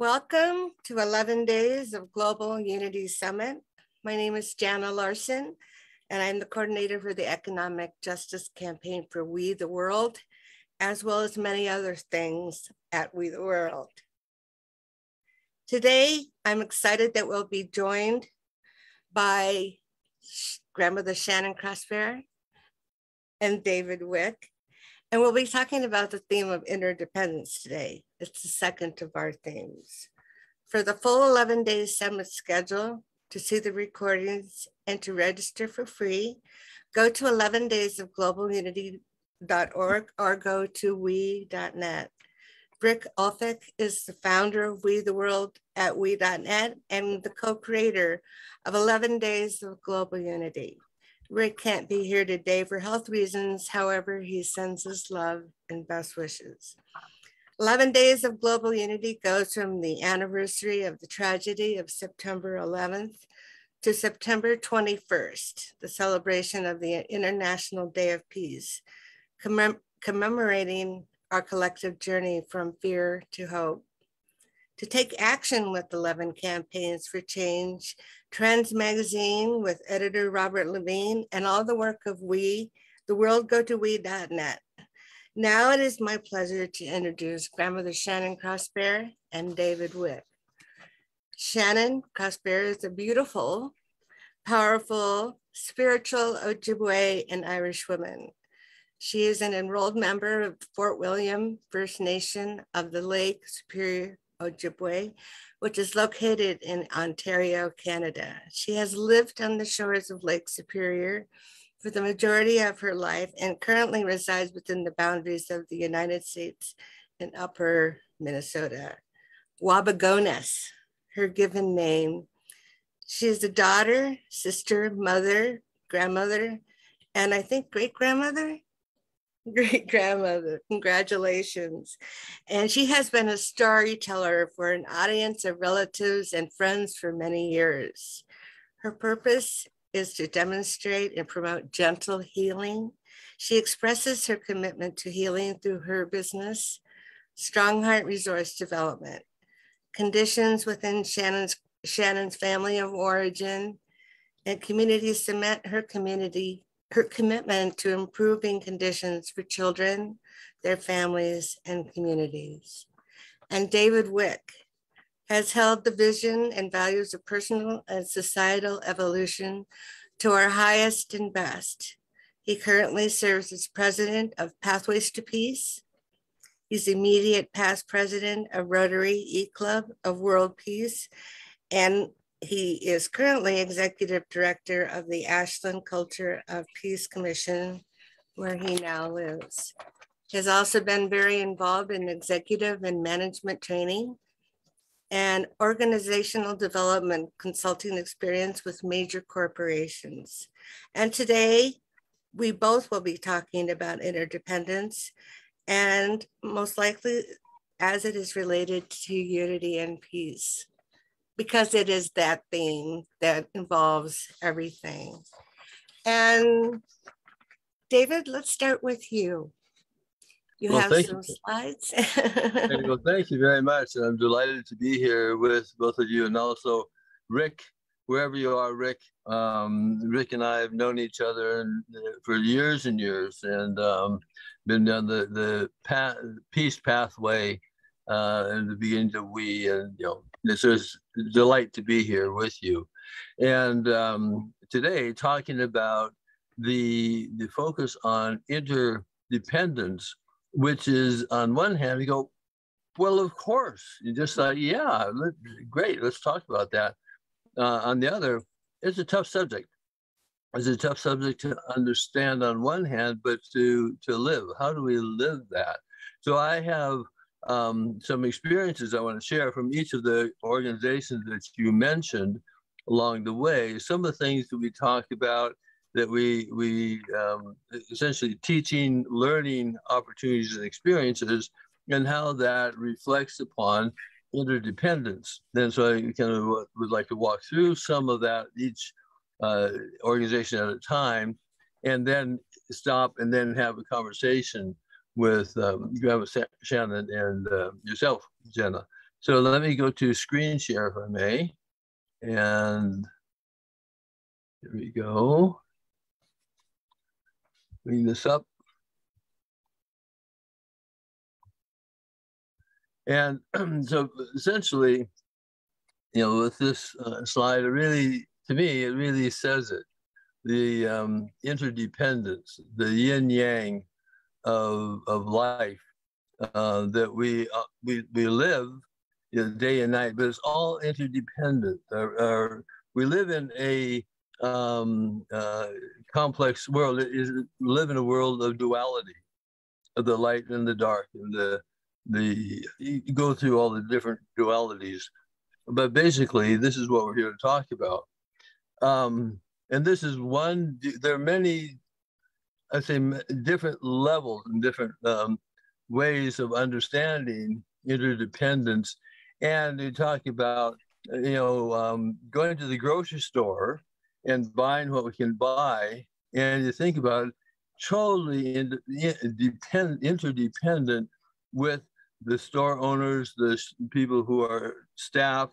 Welcome to 11 Days of Global Unity Summit. My name is Jana Larson, and I'm the coordinator for the Economic Justice Campaign for We the World, as well as many other things at We the World. Today, I'm excited that we'll be joined by Grandmother Shannon Crossbear and David Wick. And we'll be talking about the theme of interdependence today. It's the second of our themes. For the full 11-day summit schedule, to see the recordings and to register for free, go to 11daysofglobalunity.org or go to we.net. Rick Ulfik is the founder of We the World at we.net and the co-creator of 11 Days of Global Unity. Rick can't be here today for health reasons. However, he sends his love and best wishes. 11 Days of Global Unity goes from the anniversary of the tragedy of September 11th to September 21st, the celebration of the International Day of Peace, commemorating our collective journey from fear to hope. To take action with 11 campaigns for change, Trends Magazine with editor Robert Levine, and all the work of We, the world, go to we.net. Now it is my pleasure to introduce Grandmother Shannon Crossbear and David Wick. Shannon Crossbear is a beautiful, powerful, spiritual Ojibwe and Irish woman. She is an enrolled member of Fort William First Nation of the Lake Superior Ojibwe, which is located in Ontario, Canada. She has lived on the shores of Lake Superior for the majority of her life and currently resides within the boundaries of the United States in Upper Minnesota. Wabagones, her given name. She is a daughter, sister, mother, grandmother, and I think great-grandmother? Great-grandmother, congratulations. And she has been a storyteller for an audience of relatives and friends for many years. Her purpose is to demonstrate and promote gentle healing. She expresses her commitment to healing through her business, Strong Heart Resource Development. Conditions within Shannon's family of origin and community cement her commitment to improving conditions for children, their families, and communities. And David Wick has held the vision and values of personal and societal evolution to our highest and best. He currently serves as president of Pathways to Peace. He's immediate past president of Rotary E-Club of World Peace, and he is currently executive director of the Ashland Culture of Peace Commission, where he now lives. He has also been very involved in executive and management training and organizational development consulting experience with major corporations. And today, we both will be talking about interdependence and most likely as it is related to unity and peace, because it is that theme that involves everything. And David, let's start with you. You have some slides. Well, thank you very much. I'm delighted to be here with both of you, and also Rick, wherever you are, Rick. Rick and I have known each other for years and years, and been down the peace pathway in the beginning of We, and it's a delight to be here with you. And today, talking about the focus on interdependence, which is on one hand, we go, well, of course, you just thought, yeah, great, let's talk about that. On the other, it's a tough subject. It's a tough subject to understand on one hand, but to live. How do we live that? So I have some experiences I want to share from each of the organizations that you mentioned along the way. Some of the things that we talked about, that we essentially teaching, learning opportunities and experiences, and how that reflects upon interdependence. And so I kind of would like to walk through some of that, each organization at a time, and then stop and then have a conversation with Grandma Shannon and yourself, Jenna. So let me go to screen share if I may. And here we go. Bring this up. And so essentially, with this slide, it really, to me, it really says it. The interdependence, the yin yang of life that we live day and night, but it's all interdependent. We live in a complex world. We live in a world of duality, of the light and the dark, and you go through all the different dualities. But basically, this is what we're here to talk about. And this is one. There are many, I say, different levels and different ways of understanding interdependence. And you talk about, going to the grocery store and buying what we can buy. And you think about it, totally interdependent with the store owners, the people who are staff,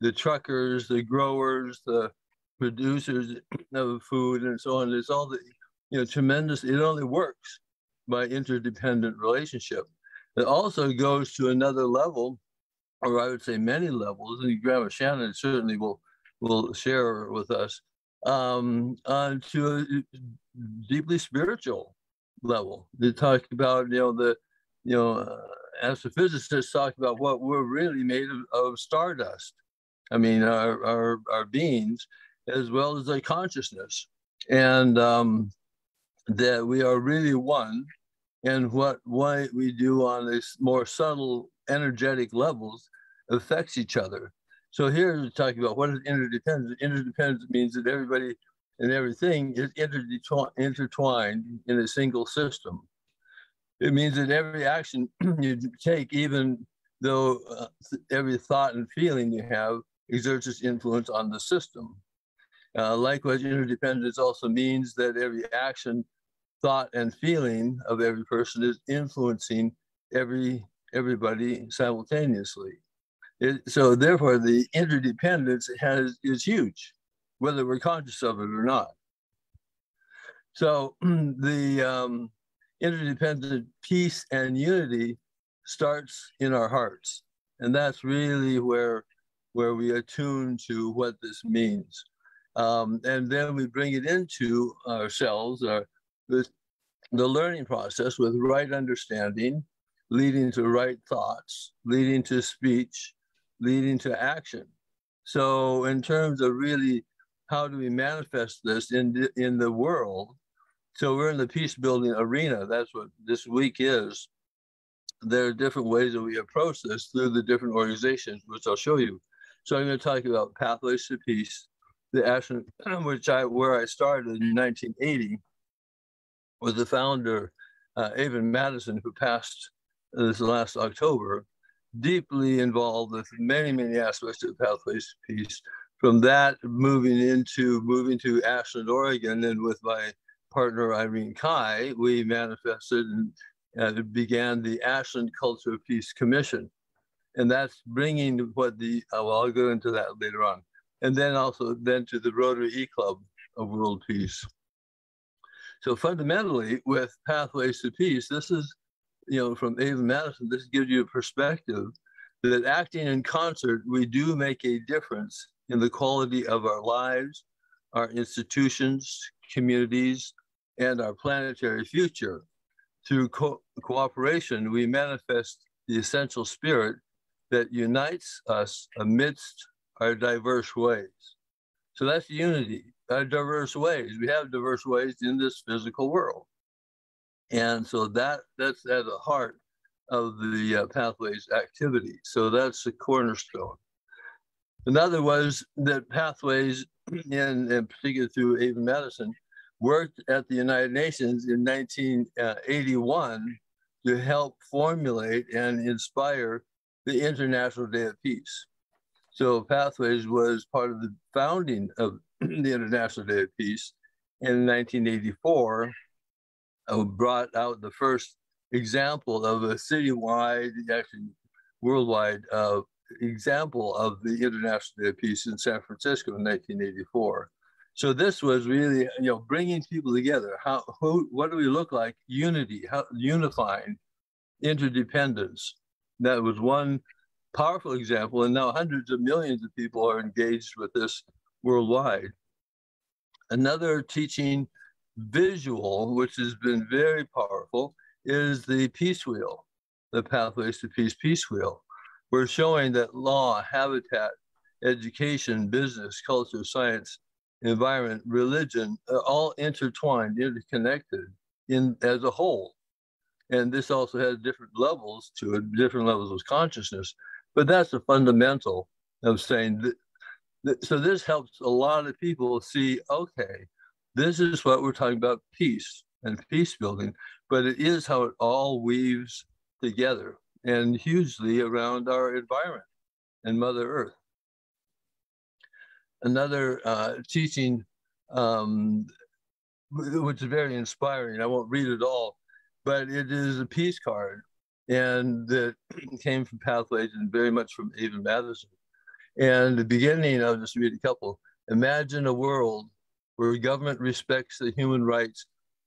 the truckers, the growers, the producers of food, and so on. There's all the tremendous. It only works by interdependent relationship. It also goes to another level, or I would say many levels, and Grandma Shannon certainly will share with us, to a deeply spiritual level. They talk about, astrophysicists talk about what we're really made of stardust. I mean, our beings, as well as our consciousness, and that we are really one. And what we do on this more subtle energetic levels affects each other. So here we're talking about what is interdependence. Interdependence means that everybody and everything is intertwined in a single system. It means that every action you take, even though every thought and feeling you have exerts its influence on the system. Likewise, interdependence also means that every action, thought, and feeling of every person is influencing everybody simultaneously. So therefore, the interdependence is huge, whether we're conscious of it or not. So the interdependent peace and unity starts in our hearts. And that's really where we attune to what this means. And then we bring it into ourselves, the learning process with right understanding, leading to right thoughts, leading to speech, leading to action. So in terms of really how do we manifest this in the world, so we're in the peace building arena. That's what this week is. There are different ways that we approach this through the different organizations, which I'll show you. So I'm going to talk about Pathways to Peace, the action, where I started in 1980 with the founder, Avon Madison, who passed this last October, deeply involved with many, many aspects of Pathways to Peace. From that, moving to Ashland, Oregon, and with my partner Irene Kai, we manifested and began the Ashland Culture of Peace Commission. And that's bringing I'll go into that later on. And then to the Rotary E-Club of World Peace. So fundamentally, with Pathways to Peace, this is, from Avon Madison, this gives you a perspective that acting in concert, we do make a difference in the quality of our lives, our institutions, communities, and our planetary future. Through cooperation, we manifest the essential spirit that unites us amidst our diverse ways. So that's unity, our diverse ways. We have diverse ways in this physical world. And so that's at the heart of the Pathways activity. So that's the cornerstone. Another was that Pathways, in particular through Avon Madison, worked at the United Nations in 1981 to help formulate and inspire the International Day of Peace. So Pathways was part of the founding of the International Day of Peace in 1984, brought out the first example of a citywide, actually worldwide, example of the International Day of Peace in San Francisco in 1984. So this was really, bringing people together. What do we look like? Unity, unifying, interdependence. That was one powerful example, and now hundreds of millions of people are engaged with this worldwide. Another teaching visual, which has been very powerful, is the peace wheel, the Pathways to Peace wheel. We're showing that law, habitat, education, business, culture, science, environment, religion are all intertwined, interconnected as a whole. And this also has different levels to it, different levels of consciousness. But that's the fundamental of saying that. So this helps a lot of people see, okay, this is what we're talking about, peace and peace building, but it is how it all weaves together and hugely around our environment and Mother Earth. Another teaching, which is very inspiring, I won't read it all, but it is a peace card, and that came from Pathways and very much from Ava Madison. And the beginning, I'll just read a couple. Imagine a world where government respects the human rights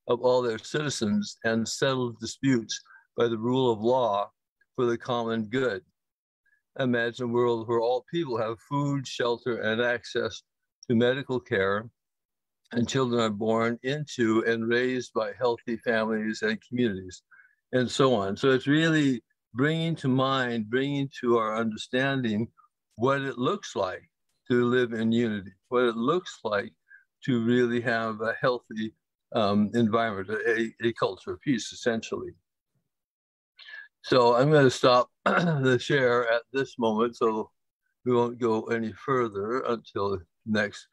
of all their citizens and settles disputes by the rule of law for the common good. Imagine a world where all people have food, shelter, and access to medical care, and children are born into and raised by healthy families and communities, and so on. So it's really bringing to mind, bringing to our understanding what it looks like to live in unity, what it looks like to really have a healthy environment, a culture of peace, essentially. So I'm going to stop the share at this moment, so we won't go any further until next.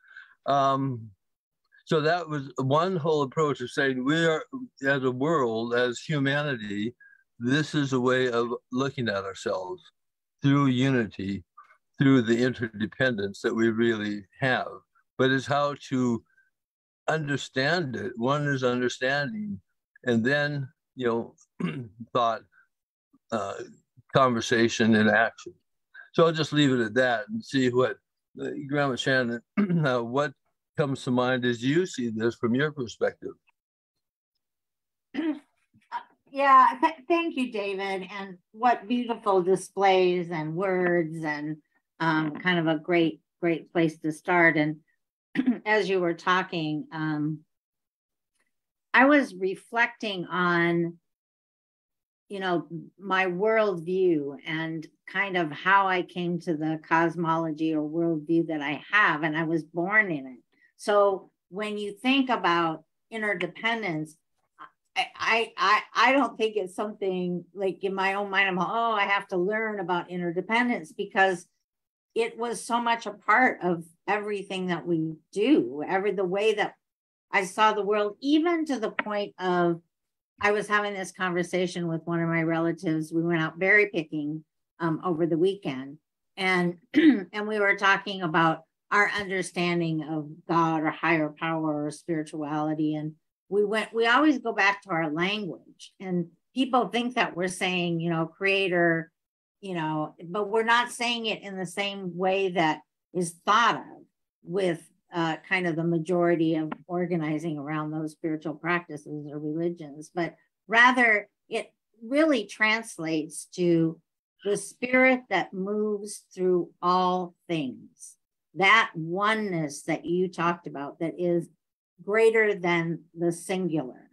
So that was one whole approach of saying we are, as a world, as humanity, this is a way of looking at ourselves through unity, through the interdependence that we really have, but it's how to understand it. One is understanding, and then, thought, conversation, and action. So I'll just leave it at that and see what, Grandma Shannon, what comes to mind as you see this from your perspective. Yeah, thank you, David. And what beautiful displays and words, and kind of a great place to start. And as you were talking, I was reflecting on, my worldview and kind of how I came to the cosmology or worldview that I have, and I was born in it. So when you think about interdependence, I don't think it's something like in my own mind, I have to learn about interdependence, because it was so much a part of everything that we do, the way that I saw the world, even to the point of, I was having this conversation with one of my relatives. We went out berry picking over the weekend, and and we were talking about our understanding of God or higher power or spirituality. And we always go back to our language, and people think that we're saying, creator, but we're not saying it in the same way that is thought of with kind of the majority of organizing around those spiritual practices or religions, but rather it really translates to the spirit that moves through all things, that oneness that you talked about, that is greater than the singular,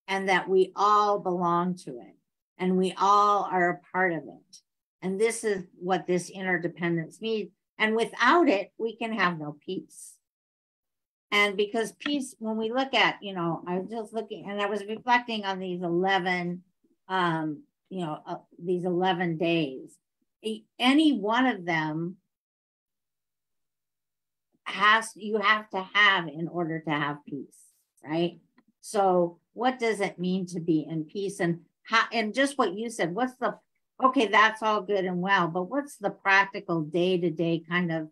and that we all belong to it, and we all are a part of it. And this is what this interdependence means. And without it, we can have no peace. And because peace, when we look at, I was just looking, and I was reflecting on these 11, these 11 days. Any one of them you have to have in order to have peace, right? So what does it mean to be in peace? And just what you said, okay, that's all good and well, but what's the practical day-to-day kind of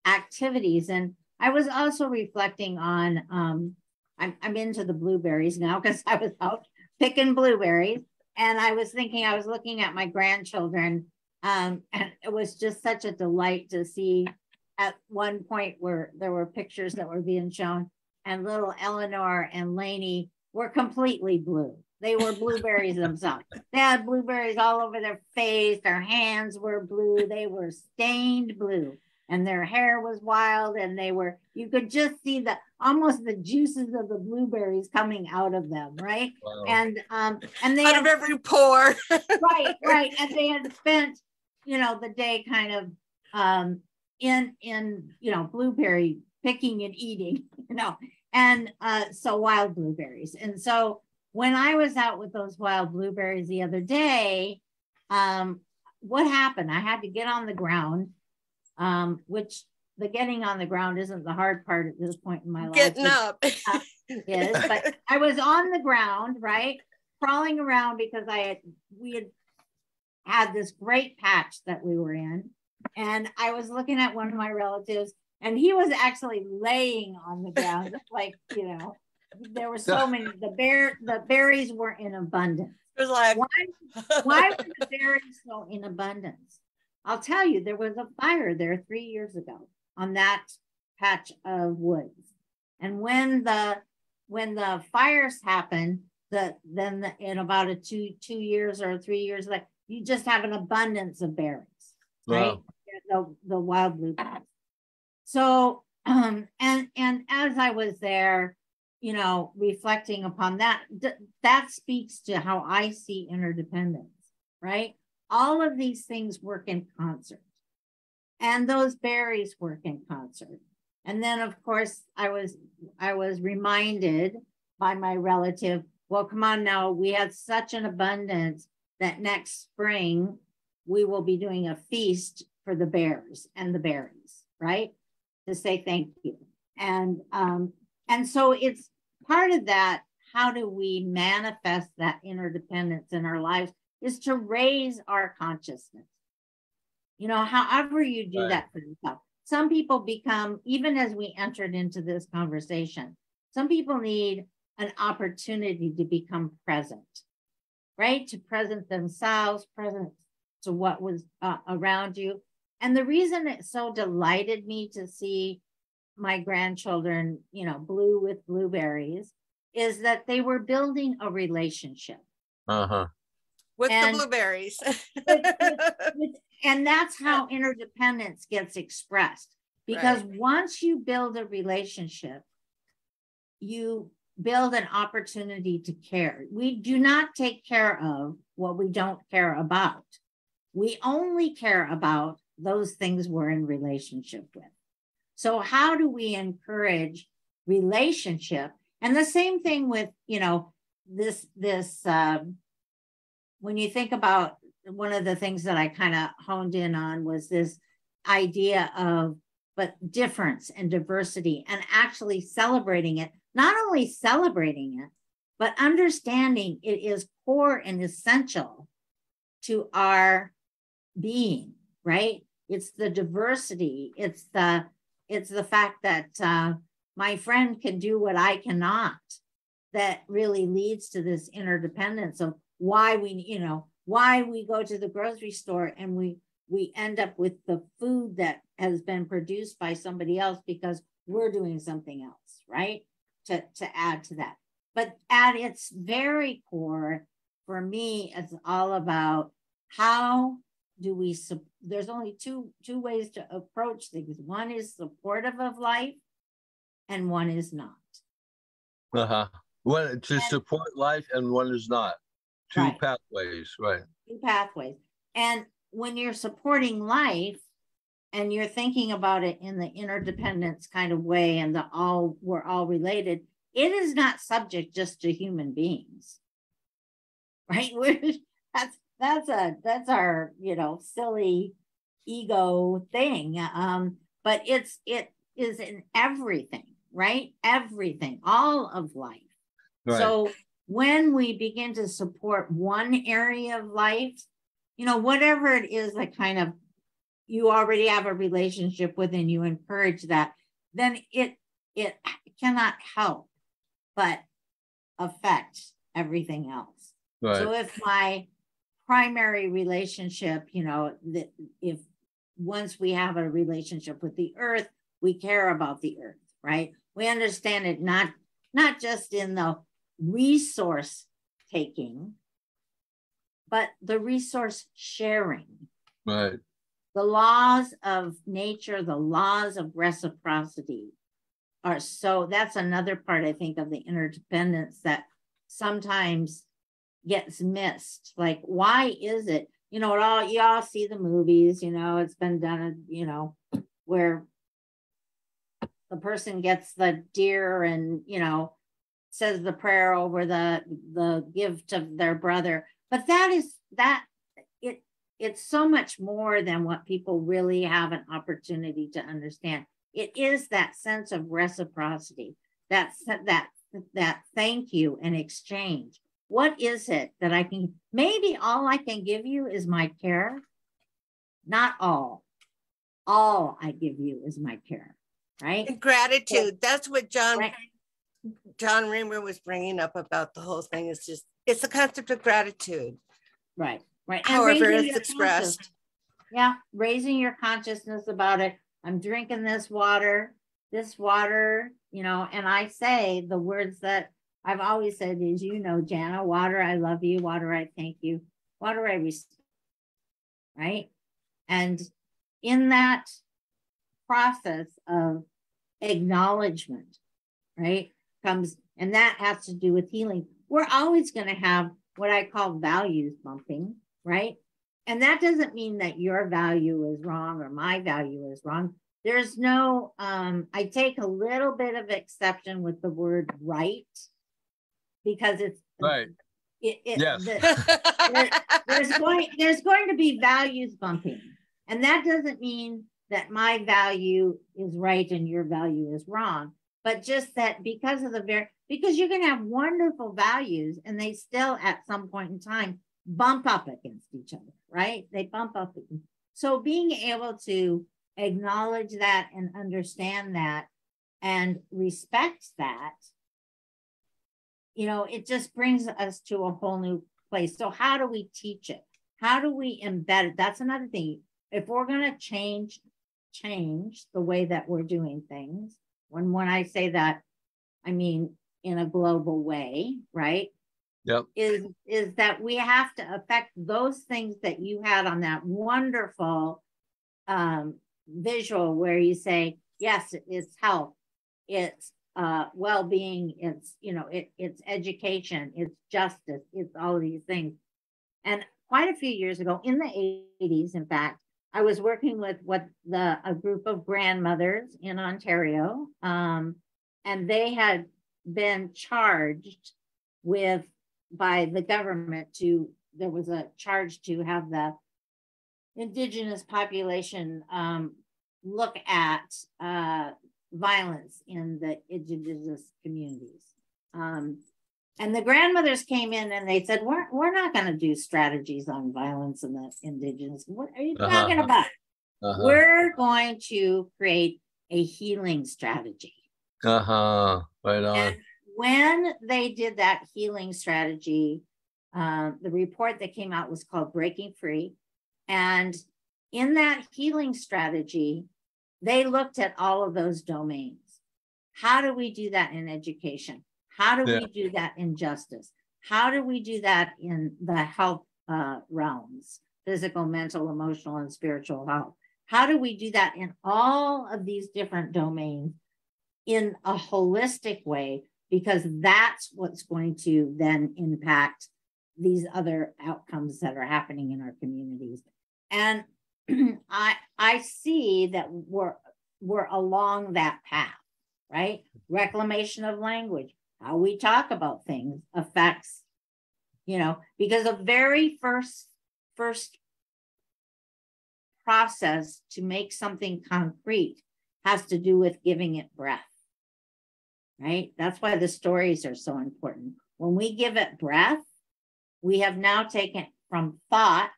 activities? And I was also reflecting on, I'm into the blueberries now, because I was out picking blueberries, and I was thinking, I was looking at my grandchildren, And it was just such a delight to see at one point where there were pictures that were being shown, and little Eleanor and Lainey were completely blue. They were blueberries themselves. They had blueberries all over their face. Their hands were blue. They were stained blue. And their hair was wild. And you could just see almost the juices of the blueberries coming out of them, right? Wow. And they out of every pore. right. And they had spent, the day kind of in blueberry picking and eating, and so wild blueberries. And so when I was out with those wild blueberries the other day, what happened? I had to get on the ground, which the getting on the ground isn't the hard part at this point in my life. Getting up. Is, but I was on the ground, right? Crawling around because we had this great patch that we were in. And I was looking at one of my relatives, and he was actually laying on the ground, like, there were so many. The berries were in abundance. It was like, why were the berries so in abundance? I'll tell you, there was a fire there 3 years ago on that patch of woods, and when the fires happen, in about a 2 years or 3 years, like, you just have an abundance of berries, right? Wow. The wild blueberries. So, and as I was there, reflecting upon that, that speaks to how I see interdependence, right? All of these things work in concert, and those berries work in concert. And then, of course, I was reminded by my relative, well, come on now, we had such an abundance that next spring we will be doing a feast for the bears and the berries, right? To say thank you. And so it's part of that. How do we manifest that interdependence in our lives is to raise our consciousness. However you do that for yourself. Some people become, even as we entered into this conversation, some people need an opportunity to become present, right? To present themselves, present to what was around you. And the reason it so delighted me to see my grandchildren, blue with blueberries, is that they were building a relationship. With the blueberries. And that's how interdependence gets expressed. Because once you build a relationship, you build an opportunity to care. We do not take care of what we don't care about. We only care about those things we're in relationship with. So how do we encourage relationship? And the same thing with, this when you think about, one of the things that I kind of honed in on was this idea of, but difference and diversity, and actually celebrating it, not only celebrating it, but understanding it is core and essential to our being, right? It's the diversity. It's the fact that my friend can do what I cannot, that really leads to this interdependence of why we go to the grocery store and we end up with the food that has been produced by somebody else because we're doing something else, right? To add to that. But at its very core, for me, it's all about how do we, there's only two ways to approach things. One is supportive of life and one is not. One to support life and one is not. Two pathways, right? Two pathways. And when you're supporting life and you're thinking about it in the interdependence kind of way, and we're all related, it is not subject just to human beings, right? That's our silly ego thing, but it is in everything, right? Everything, all of life. Right. So when we begin to support one area of life, whatever it is that kind of you already have a relationship with and you encourage that, then it cannot help but affect everything else. Right. So if my primary relationship, you know, that if once we have a relationship with the earth, we care about the earth, right? We understand it not just in the resource taking, but the resource sharing. Right. The laws of nature, the laws of reciprocity are so, that's another part, I think, of the interdependence that sometimes gets missed. Like, why is it, you know, you all see the movies, you know, it's been done, you know, where the person gets the deer and, you know, says the prayer over the gift of their brother. But it's so much more than what people really have an opportunity to understand. It is that sense of reciprocity, that thank you and exchange. What is it that I can, maybe all I can give you is my care? Not all. All I give you is my care, right? And gratitude. That's what John Right. Reamer was bringing up about the whole thing. It's the concept of gratitude. Right. And however it's expressed. Yeah, raising your consciousness about it. I'm drinking this water, you know, and I say the words that I've always said is, you know, Jana, water, I love you, water, I thank you, water, I respect, right? And in that process of acknowledgement, right, comes, and that has to do with healing. We're always going to have what I call values bumping, right? And that doesn't mean that your value is wrong or my value is wrong. There's no, I take a little bit of exception with the word right, because it's right. Yes. There's going to be values bumping. And that doesn't mean that my value is right and your value is wrong, but just that because you can have wonderful values and they still at some point in time bump up against each other, right? They bump up. So being able to acknowledge that and understand that and respect that, you know, it just brings us to a whole new place. So how do we teach it? How do we embed it? That's another thing. If we're going to change the way that we're doing things, when I say that, I mean in a global way, right? Yep. Is that we have to affect those things that you had on that wonderful visual where you say, yes, it's health, it's well-being, it's, you know, it's education, it's justice, it's all of these things. And quite a few years ago, in the 80s, in fact, I was working with a group of grandmothers in Ontario, and they had been charged by the government there was a charge to have the Indigenous population look at violence in the Indigenous communities. And the grandmothers came in and they said, we're not going to do strategies on violence in the Indigenous. What are you talking about? We're going to create a healing strategy. Right on. And when they did that healing strategy, the report that came out was called Breaking Free. And in that healing strategy, they looked at all of those domains. How do we do that in education? How do we do that in justice? How do we do that in the health realms, physical, mental, emotional, and spiritual health? How do we do that in all of these different domains in a holistic way? Because that's what's going to then impact these other outcomes that are happening in our communities. And I see that we're along that path, right? Reclamation of language, how we talk about things affects, you know, because the very first process to make something concrete has to do with giving it breath, right? That's why the stories are so important. When we give it breath, we have now taken from thought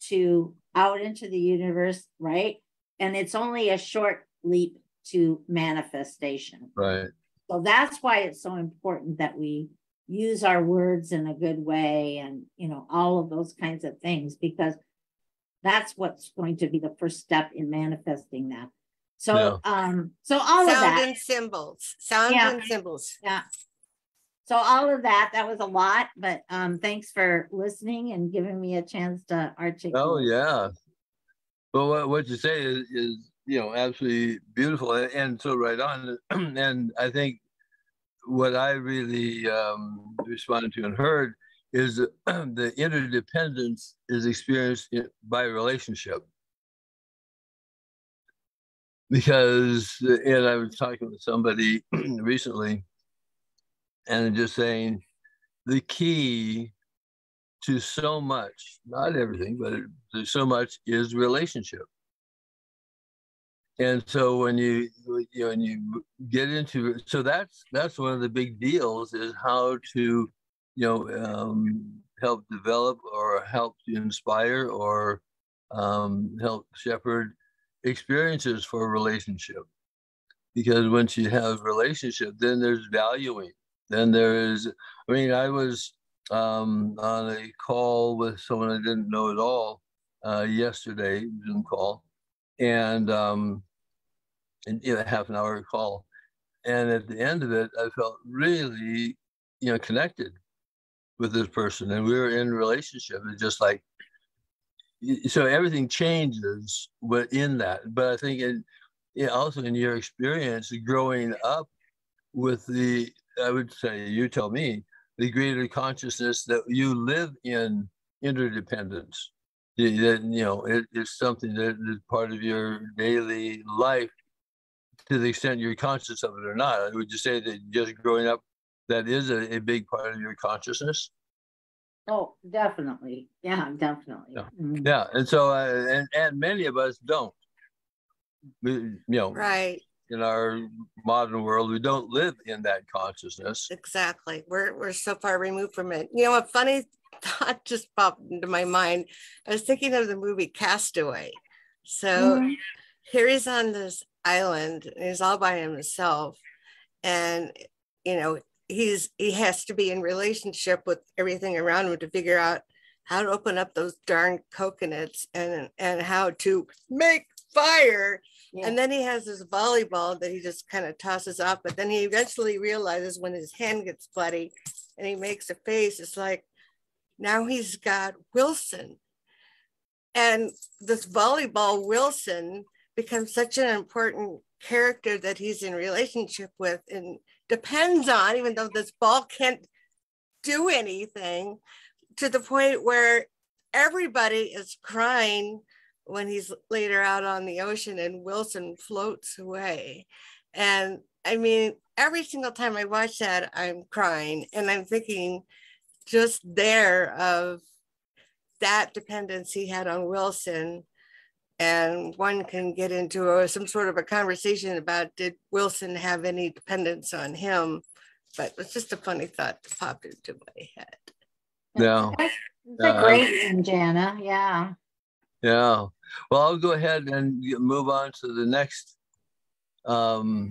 to out into the universe, right? And it's only a short leap to manifestation. Right. So that's why it's so important that we use our words in a good way, and all of those kinds of things, because that's what's going to be the first step in manifesting that. So so all of that, sound and symbols. Yeah. So all of that was a lot, but thanks for listening and giving me a chance to articulate. Oh yeah. Well, what you say is absolutely beautiful, and so right on. And I think what I really responded to and heard is the interdependence is experienced by relationship. Because, and I was talking with somebody recently, and just saying the key to so much, not everything, but so much is relationship. And so when you get into, so that's one of the big deals, is how to help develop or help inspire or help shepherd experiences for a relationship. Because once you have relationship, then there's valuing. Then there is, I was on a call with someone I didn't know at all yesterday, Zoom call, and half an hour call. And at the end of it, I felt really, connected with this person, and we were in a relationship. It's just like, so everything changes within that. But I think also in your experience growing up with I would say, you tell me, the greater consciousness that you live in interdependence. That it's something that is part of your daily life, to the extent you're conscious of it or not. Would you say that just growing up, that is a big part of your consciousness? Oh, definitely. Yeah, definitely. Yeah, yeah. And so, and many of us don't. Right. In our modern world, we don't live in that consciousness. Exactly. We're so far removed from it. A funny thought just popped into my mind. I was thinking of the movie Castaway. So here he's on this island, and he's all by himself, and he has to be in relationship with everything around him to figure out how to open up those darn coconuts and how to make fire. Yeah. And then he has this volleyball that he just kind of tosses off, but then he eventually realizes when his hand gets bloody and he makes a face, it's like, now he's got Wilson. And this volleyball Wilson becomes such an important character that he's in relationship with and depends on, even though this ball can't do anything, to the point where everybody is crying when he's later out on the ocean and Wilson floats away. And every single time I watch that, I'm crying, and I'm thinking just there of that dependence he had on Wilson. And one can get into some sort of a conversation about, did Wilson have any dependence on him? But it's just a funny thought that popped into my head. Yeah. It's a great one, Jana. Yeah. Yeah. Well, I'll go ahead and move on to the next. Well,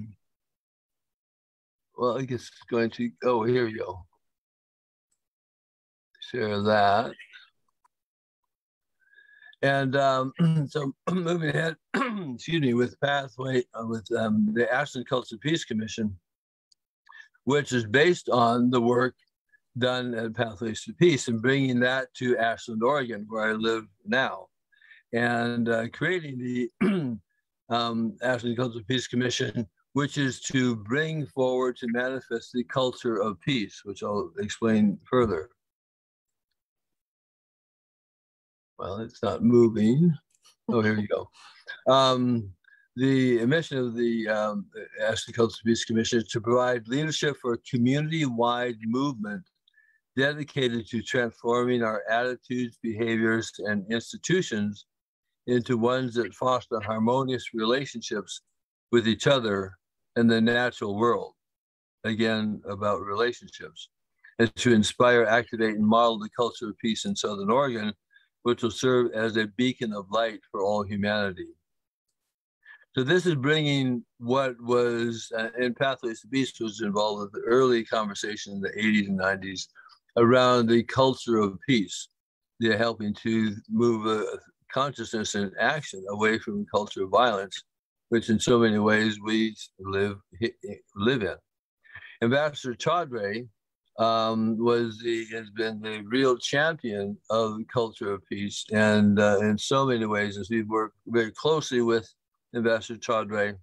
I guess going to, here we go. Share that. And so moving ahead, excuse me, with Pathway, with the Ashland Culture Peace Commission, which is based on the work done at Pathways to Peace, and bringing that to Ashland, Oregon, where I live now, and creating the Ashland Culture Peace Commission, which is to bring forward, to manifest the culture of peace, which I'll explain further. Well, it's not moving. Oh, here we go. The mission of the Ashland Culture Peace Commission is to provide leadership for a community-wide movement dedicated to transforming our attitudes, behaviors, and institutions into ones that foster harmonious relationships with each other and the natural world. Again, about relationships. And to inspire, activate, and model the culture of peace in Southern Oregon, which will serve as a beacon of light for all humanity. So this is bringing what was in Pathways to Peace was involved with the early conversation in the 80s and 90s around the culture of peace. They're helping to move consciousness and action away from the culture of violence, which in so many ways we live in. Ambassador Chaudhry has been the real champion of the culture of peace, and in so many ways, as we've worked very closely with Ambassador Chaudhry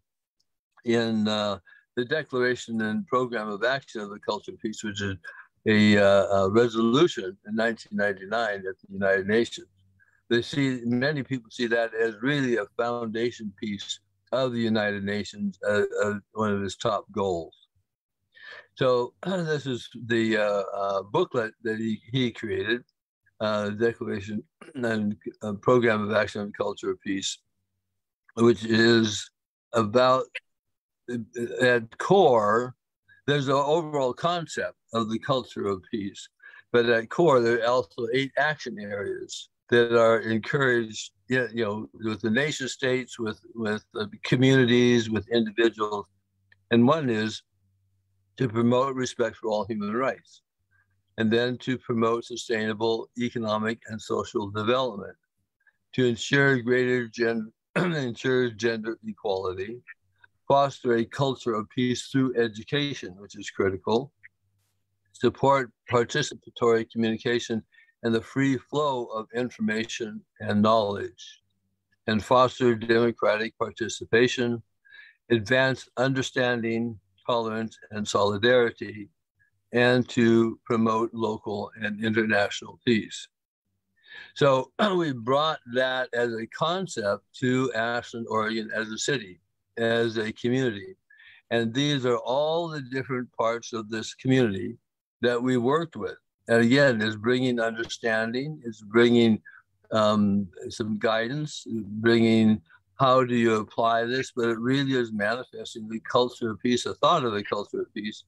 in the Declaration and Program of Action of the Culture of Peace, which is a resolution in 1999 at the United Nations. Many people see that as really a foundation piece of the United Nations, one of its top goals. So this is the booklet that he created, Declaration and Program of Action on Culture of Peace, which is about, at core, there's an overall concept of the culture of peace, but at core, there are also 8 action areas that are encouraged, with the nation states, with communities, with individuals. And one is to promote respect for all human rights, and then to promote sustainable economic and social development, to ensure greater gender equality, foster a culture of peace through education, which is critical, support participatory communication and the free flow of information and knowledge, and foster democratic participation, advance understanding, tolerance, and solidarity, and to promote local and international peace. So we brought that as a concept to Ashland, Oregon as a city, as a community. And these are all the different parts of this community that we worked with. And again, it's bringing understanding, it's bringing some guidance, bringing how do you apply this, but it really is manifesting the culture of peace, a thought of the culture of peace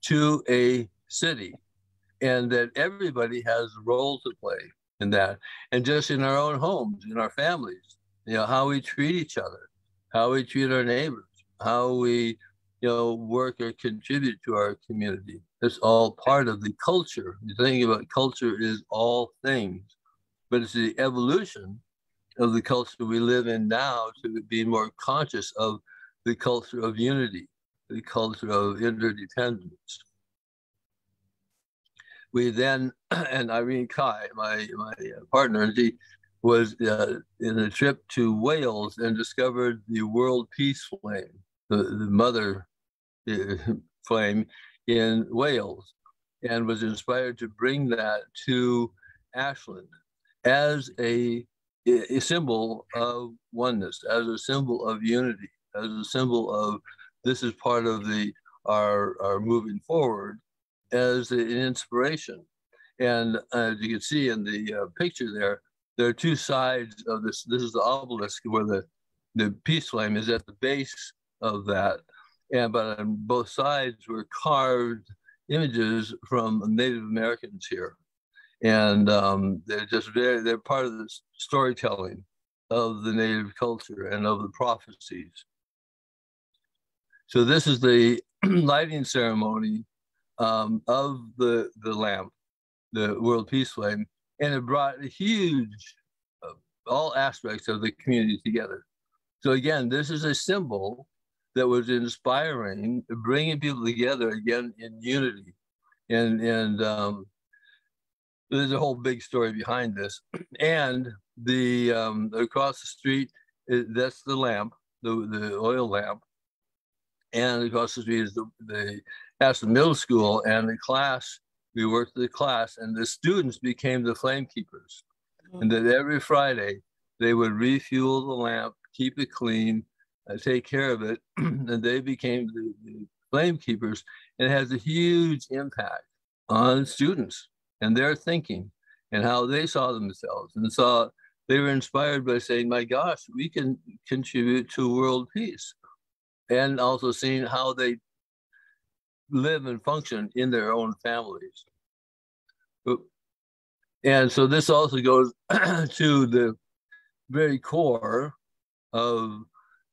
to a city, and that everybody has a role to play in that. And just in our own homes, in our families, how we treat each other, how we treat our neighbors, how we, work or contribute to our community. It's all part of the culture. The thing about culture is all things, but it's the evolution of the culture we live in now to be more conscious of the culture of unity, the culture of interdependence. We then, and Irene Kai, my partner, she was in a trip to Wales and discovered the World Peace Flame, the mother flame in Wales, and was inspired to bring that to Ashland as a symbol of oneness, as a symbol of unity, as a symbol of this is part of our moving forward, as an inspiration. And as you can see in the picture there are 2 sides of this. This is the obelisk where the peace flame is at the base of that. But on both sides were carved images from Native Americans here. And they're part of the storytelling of the Native culture and of the prophecies. So this is the lighting ceremony of the lamp, the World Peace Flame, and it brought a huge, all aspects of the community together. So again, this is a symbol that was inspiring, bringing people together again in unity. And there's a whole big story behind this. And the across the street, that's the lamp, the oil lamp. And across the street is the Ashland Middle School, and the class, we worked with the class, and the students became the flame keepers. And that every Friday, they would refuel the lamp, keep it clean, take care of it, and they became the flame keepers. And it has a huge impact on students and their thinking and how they saw themselves, and they were inspired by saying, my gosh, we can contribute to world peace, and also seeing how they live and function in their own families. And so this also goes to the very core of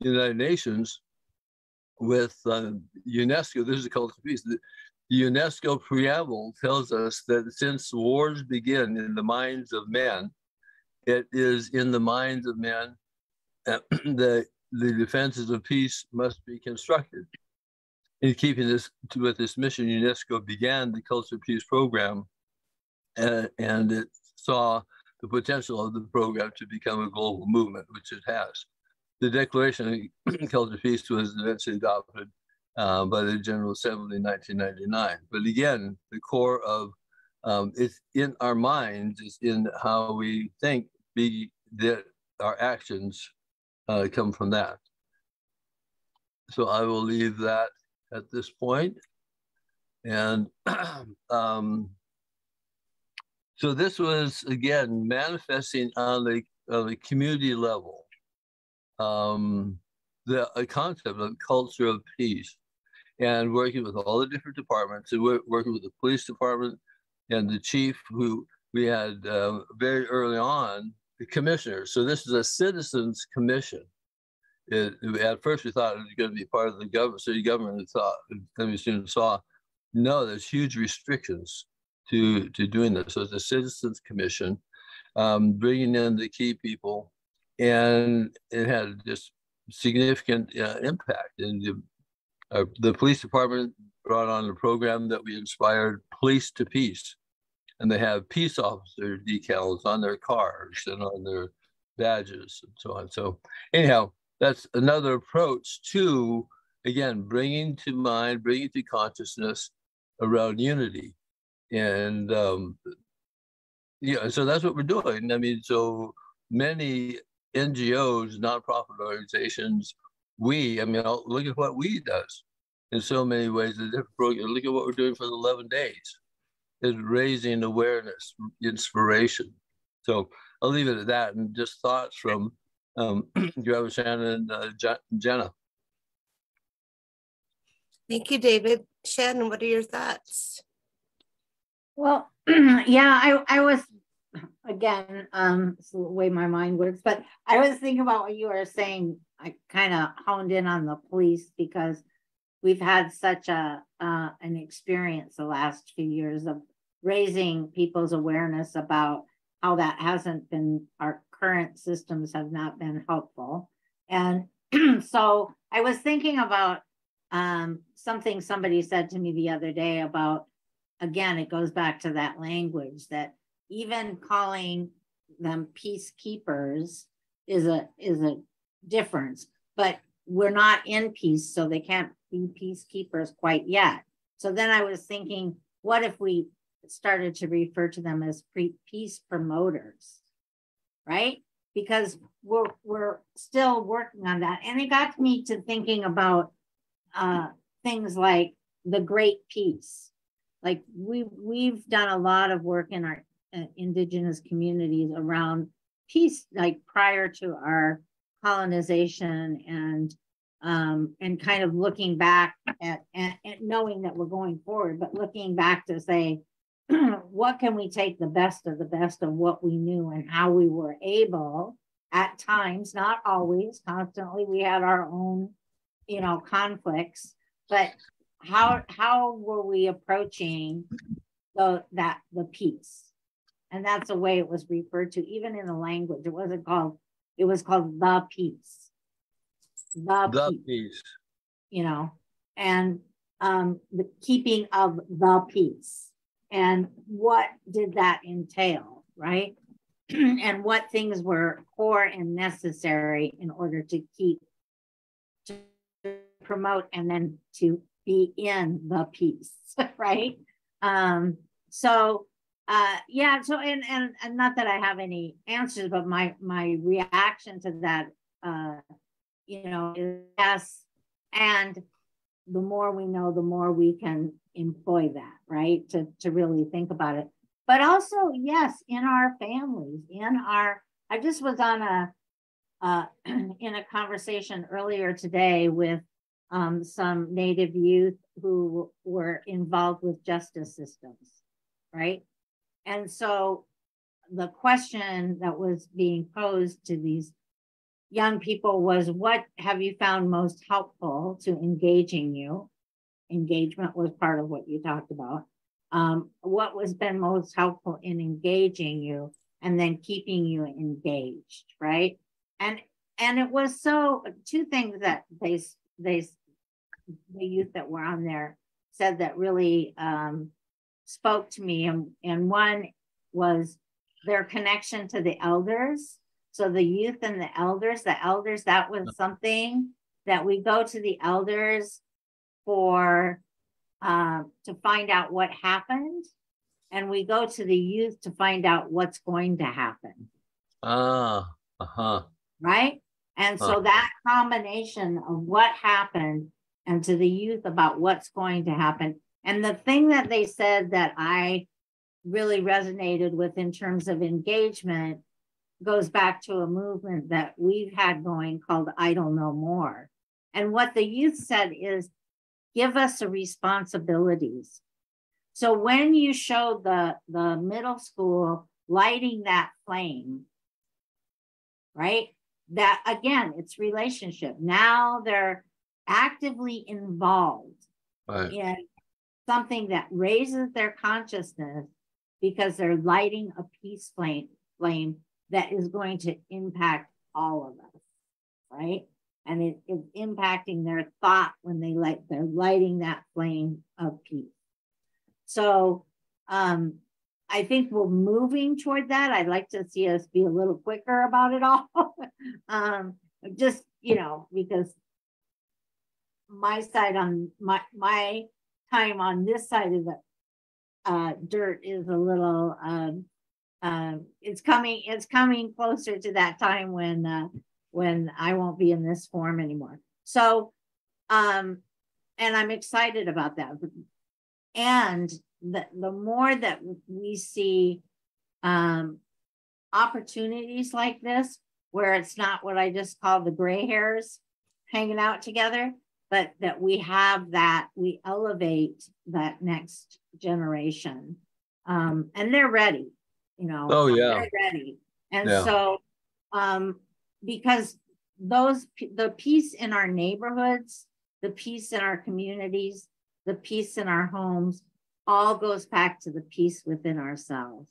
United Nations with UNESCO. This is a culture of peace. The UNESCO preamble tells us that since wars begin in the minds of men, it is in the minds of men that the defenses of peace must be constructed. In keeping this with this mission, UNESCO began the Culture of Peace program, and it saw the potential of the program to become a global movement, which it has. The Declaration of Culture of Peace was eventually adopted by the General Assembly in 1999. But again, the core of it's in our minds, it's in how we think, that our actions come from that. So I will leave that at this point. And so this was, again, manifesting on the community level, the concept of culture of peace, and working with all the different departments, and working with the police department and the chief, who we had very early on, the commissioners. So this is a citizens commission. At first we thought it was going to be part of the city government, and thought, then we soon saw, no, there's huge restrictions to doing this. So it's a citizens commission, bringing in the key people, and it had just significant impact. And the police department brought on a program that we inspired, Police to Peace. And they have peace officer decals on their cars and on their badges and so on. So anyhow, that's another approach to, again, bringing to consciousness around unity. And yeah, so that's what we're doing. I mean, so many NGOs, nonprofit organizations, look at what we does in so many ways. The different programs. Look at what we're doing for the 11 days. Is raising awareness, inspiration. So I'll leave it at that, and just thoughts from Travis, Shannon, and Jenna. Thank you, David. Shannon, what are your thoughts? Well, yeah, I was, again, it's the way my mind works, but I was thinking about what you were saying. I kind of honed in on the police, because we've had such an experience the last few years of raising people's awareness about how that hasn't been, our current systems have not been helpful. And so I was thinking about something somebody said to me the other day about, again, it goes back to that language, that even calling them peacekeepers is a difference, but we're not in peace, so they can't be peacekeepers quite yet. So then I was thinking, what if we started to refer to them as peace promoters, right? Because we're still working on that. And it got me to thinking about things like the Great Peace. Like we've done a lot of work in our indigenous communities around peace, like prior to our colonization, and kind of looking back at knowing that we're going forward, but looking back to say, what can we take the best of what we knew and how we were able at times, not always, constantly, we had our own, conflicts, but how were we approaching the peace? And that's the way it was referred to, even in the language. It was called the peace. The peace. And the keeping of the peace. And what did that entail, right? And what things were core and necessary in order to promote and then to be in the peace, right? So not that I have any answers, but my reaction to that, is yes. And the more we know, the more we can employ that, right? To really think about it. But also, yes, in our families, I just was on in a conversation earlier today with some Native youth who were involved with justice systems, right? And so the question that was being posed to these young people was, what have you found most helpful to engaging you? Engagement was part of what you talked about. What was been most helpful in engaging you and then keeping you engaged, right? And it was so, two things that the youth that were on there said that really spoke to me. And one was their connection to the elders. So the youth and the elders, that was something that we go to the elders for, to find out what happened. And we go to the youth to find out what's going to happen. Right? And so that combination of what happened and to the youth about what's going to happen. And the thing that they said that I really resonated with in terms of engagement goes back to a movement that we've had going called Idle No More. And what the youth said is, give us the responsibilities. So when you showed the middle school lighting that flame, right? That again, it's relationship. Now they're actively involved in something that raises their consciousness because they're lighting a peace flame that is going to impact all of us, right? And it is impacting their thought when they're lighting that flame of peace. So I think we're moving toward that. I'd like to see us be a little quicker about it all. Just, because my side on my time on this side of the dirt is a little, it's coming closer to that time when I won't be in this form anymore. So, and I'm excited about that. And the more that we see opportunities like this, where it's not what I just call the gray hairs hanging out together, but that we have that, we elevate that next generation. And they're ready, they're ready. And so, because the peace in our neighborhoods, the peace in our communities, the peace in our homes, all goes back to the peace within ourselves.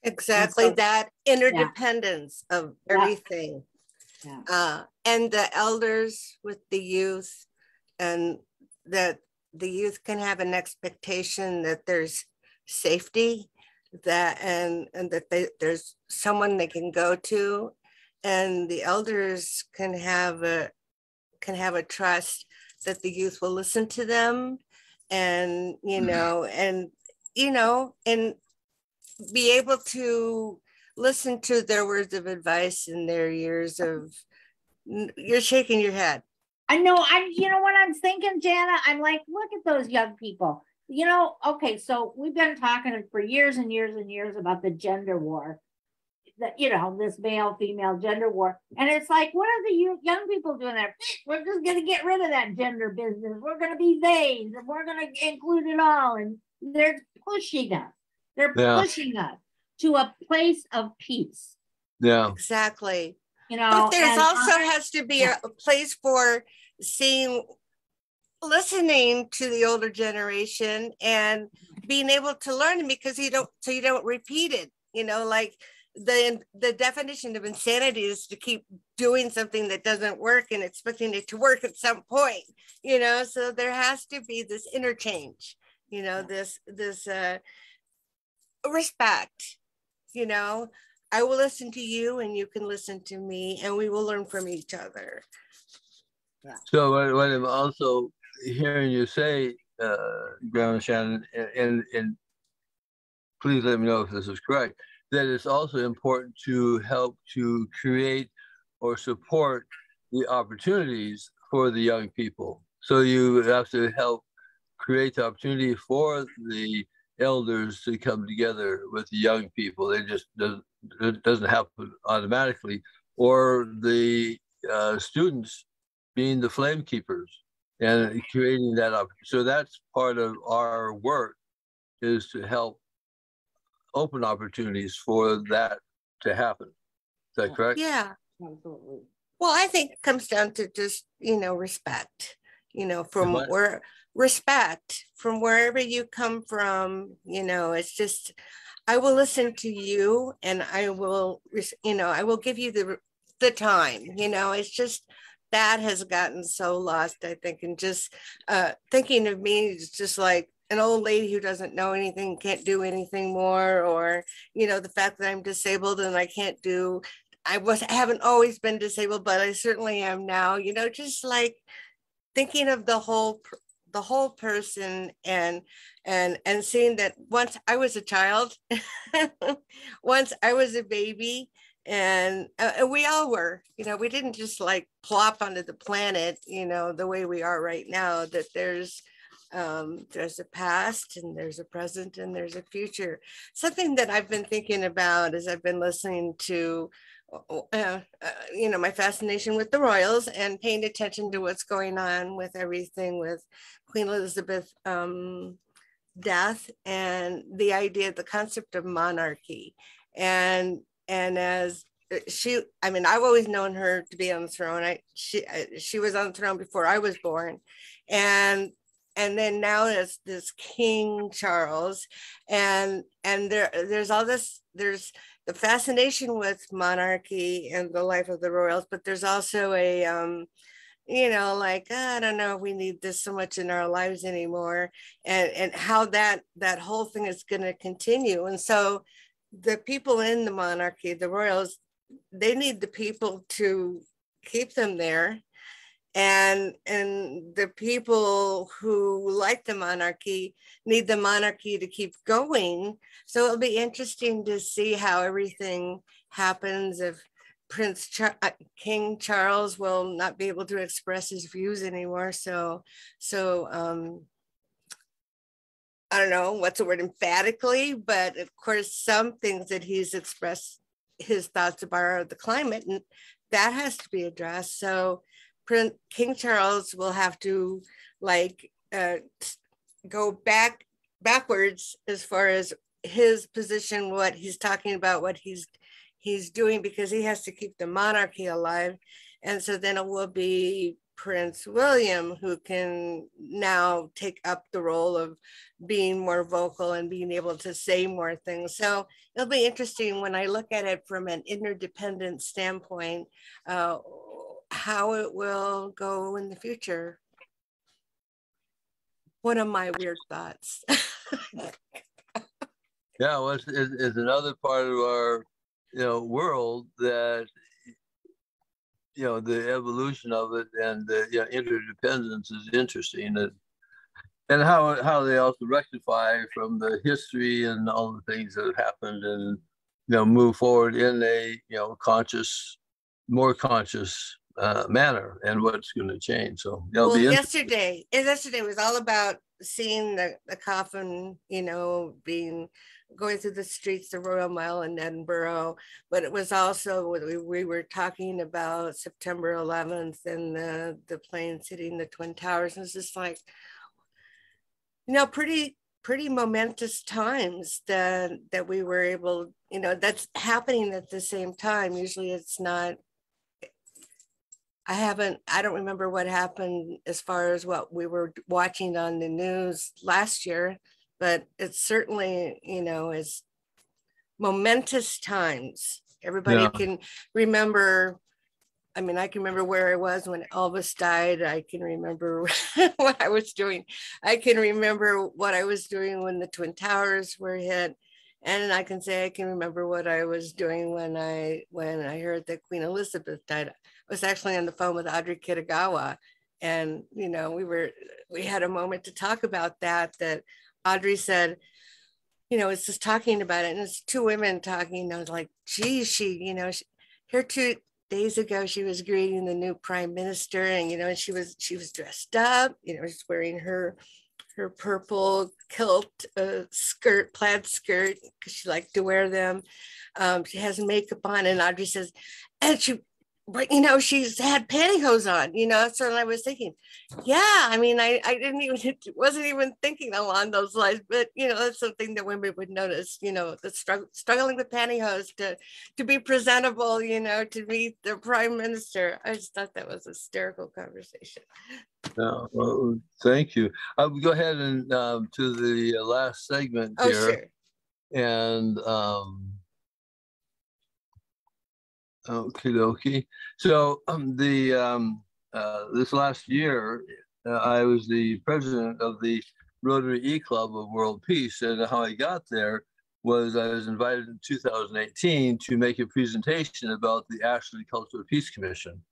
Exactly, so, that interdependence of everything. And the elders with the youth, and that the youth can have an expectation that there's safety, that and that there's someone they can go to, and the elders can have a trust that the youth will listen to them, and and be able to listen to their words of advice and their years of. You're shaking your head. I know. You know what I'm thinking, Jana? I'm like, look at those young people. Okay, so we've been talking for years and years and years about the gender war, this male-female gender war. And it's like, what are the young people doing there? We're just going to get rid of that gender business. We're going to be theys, and we're going to include it all. And they're pushing us. They're pushing us to a place of peace. Yeah, exactly. But there's also has to be a place for listening to the older generation and being able to learn, because you don't repeat it. Like the definition of insanity is to keep doing something that doesn't work and expecting it to work at some point. So there has to be this interchange. This respect. I will listen to you and you can listen to me, and we will learn from each other. Yeah. So what I'm also hearing you say, Grandma Shannon, and please let me know if this is correct, that it's also important to help to create or support the opportunities for the young people. So you have to help create the opportunity for the elders to come together with the young people. It doesn't happen automatically, or the students being the flame keepers and creating that opportunity. So that's part of our work, is to help open opportunities for that to happen. Is that correct? Yeah. Absolutely. Well, I think it comes down to just, respect, from where respect from wherever you come from, it's just, I will listen to you and I will, I will give you the time, it's just, that has gotten so lost, I think, and just thinking of me is just like an old lady who doesn't know anything, can't do anything more, or, the fact that I'm disabled and I can't do, I haven't always been disabled, but I certainly am now, just like thinking of the whole person, and seeing that once I was a child, once I was a baby, and we all were, we didn't just like plop onto the planet, the way we are right now, that there's a past and there's a present and there's a future. Something that I've been thinking about as I've been listening to my fascination with the royals and paying attention to what's going on with everything with Queen Elizabeth death, and the idea, the concept of monarchy, and as I've always known her to be on the throne. She was on the throne before I was born, and then now there's this King Charles, and there's all this, there's the fascination with monarchy and the life of the royals, but there's also a I don't know if we need this so much in our lives anymore, and how that whole thing is going to continue. And so the people in the monarchy, the royals, they need the people to keep them there, and the people who like the monarchy need the monarchy to keep going. So it'll be interesting to see how everything happens, if King Charles will not be able to express his views anymore. So I don't know what's the word, emphatically, but of course some things that he's expressed his thoughts about are the climate, and that has to be addressed. So King Charles will have to go backwards as far as his position, what he's talking about, what he's doing, because he has to keep the monarchy alive. And so then it will be Prince William who can now take up the role of being more vocal and being able to say more things. So it'll be interesting when I look at it from an interdependent standpoint, how it will go in the future. One of my weird thoughts. Yeah, well, it's another part of our world that the evolution of it, and the interdependence is interesting, and how they also rectify from the history and all the things that have happened, and move forward in a more conscious manner, and what's going to change. So well, yesterday was all about seeing the coffin, going through the streets, the Royal Mile in Edinburgh, but it was also, we were talking about September 11th and the plane hitting the Twin Towers, and it's just like, pretty momentous times that we were able, that's happening at the same time. Usually it's not. I don't remember what happened as far as what we were watching on the news last year, but it's certainly, is momentous times. Everybody can remember. I mean, I can remember where I was when Elvis died. I can remember what I was doing. I can remember what I was doing when the Twin Towers were hit. And I can say I can remember what I was doing when I heard that Queen Elizabeth died. I was actually on the phone with Audrey Kitagawa, and we had a moment to talk about that Audrey said, it's just talking about it, and it's two women talking. I was like, geez, here 2 days ago she was greeting the new prime minister, and she was dressed up, she's wearing her purple kilt plaid skirt, because she liked to wear them. She has makeup on, and Audrey says, and she but she's had pantyhose on, so I was thinking, yeah, I mean, I didn't even, wasn't even thinking along those lines, but that's something that women would notice, the struggling with pantyhose to be presentable, to meet the prime minister. I just thought that was a hysterical conversation. Well, thank you. I'll go ahead and to the last segment here. Sure. And okie dokie. So this last year, I was the president of the Rotary E-Club of World Peace, and how I got there was I was invited in 2018 to make a presentation about the Ashland Cultural Peace Commission.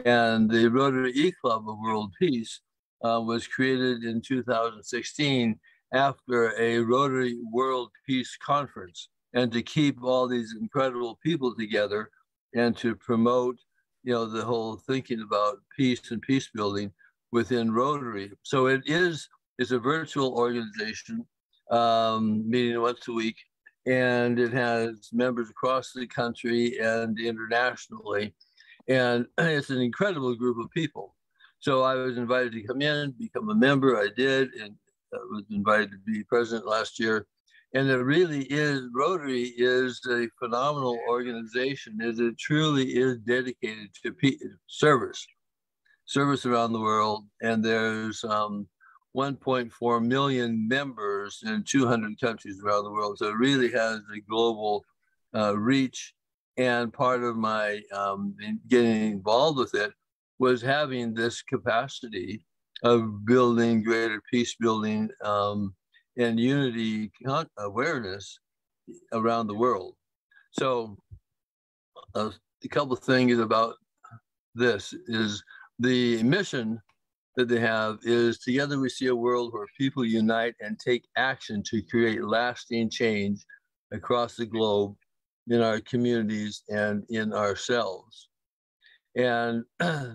And the Rotary E-Club of World Peace was created in 2016 after a Rotary World Peace Conference, and to keep all these incredible people together and to promote, the whole thinking about peace and peace building within Rotary. So it's a virtual organization, meeting once a week, and it has members across the country and internationally. And it's an incredible group of people. So I was invited to come in, become a member. I did, and I was invited to be president last year. And it really is, Rotary is a phenomenal organization, as it truly is dedicated to service around the world. And there's 1.4 million members in 200 countries around the world. So it really has a global reach. And part of my getting involved with it was having this capacity of building greater peace building and unity awareness around the world. So a couple of things about this is the mission that they have is together we see a world where people unite and take action to create lasting change across the globe, in our communities and in ourselves. And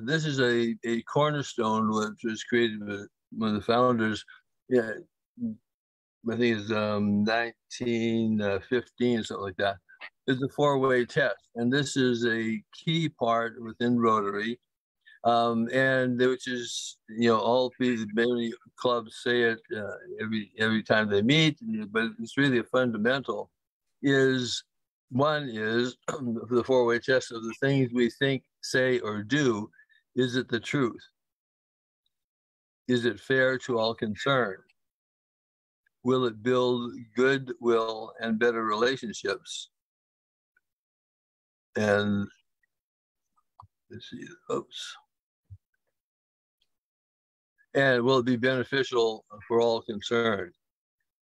this is a cornerstone which was created with one of the founders, I think it's 1915, something like that. It's a four-way test. And this is a key part within Rotary. And which is, all many clubs say it every time they meet, but it's really a fundamental one is the four-way test of the things we think, say, or do. Is it the truth? Is it fair to all concerned? Will it build goodwill and better relationships? And let's see, oops. And will it be beneficial for all concerned?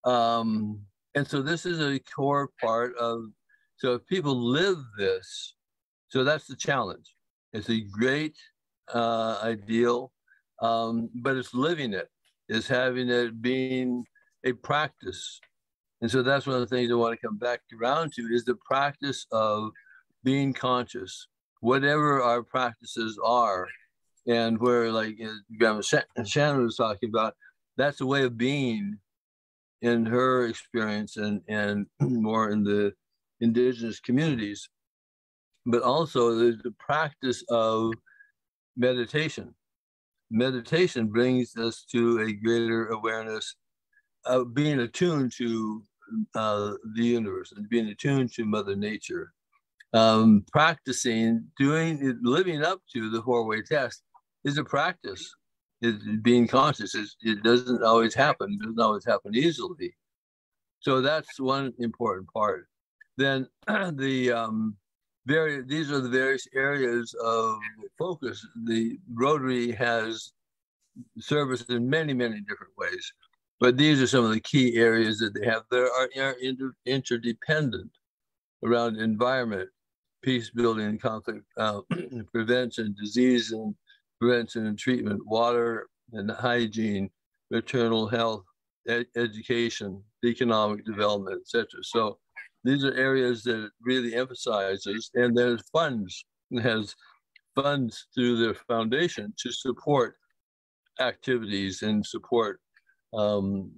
And so this is a core part of, so if people live this, so that's the challenge. It's a great ideal, but it's living it, is having it being a practice. And so that's one of the things I want to come back around to is the practice of being conscious, whatever our practices are. And where, like Grandma Shannon was talking about, that's a way of being in her experience and more in the indigenous communities. But also there's the practice of meditation. Meditation brings us to a greater awareness of being attuned to the universe and being attuned to Mother Nature. Practicing, living up to the four-way test is a practice. It's being conscious. It doesn't always happen. It doesn't always happen easily. So that's one important part. Then these are the various areas of focus. The Rotary has service in many, many different ways, but these are some of the key areas that they have. They are interdependent around environment, peace building, conflict prevention, disease and prevention and treatment, water and hygiene, maternal health, education, economic development, etc. So these are areas that it really emphasizes, and there's funds. It has funds through their foundation to support activities and support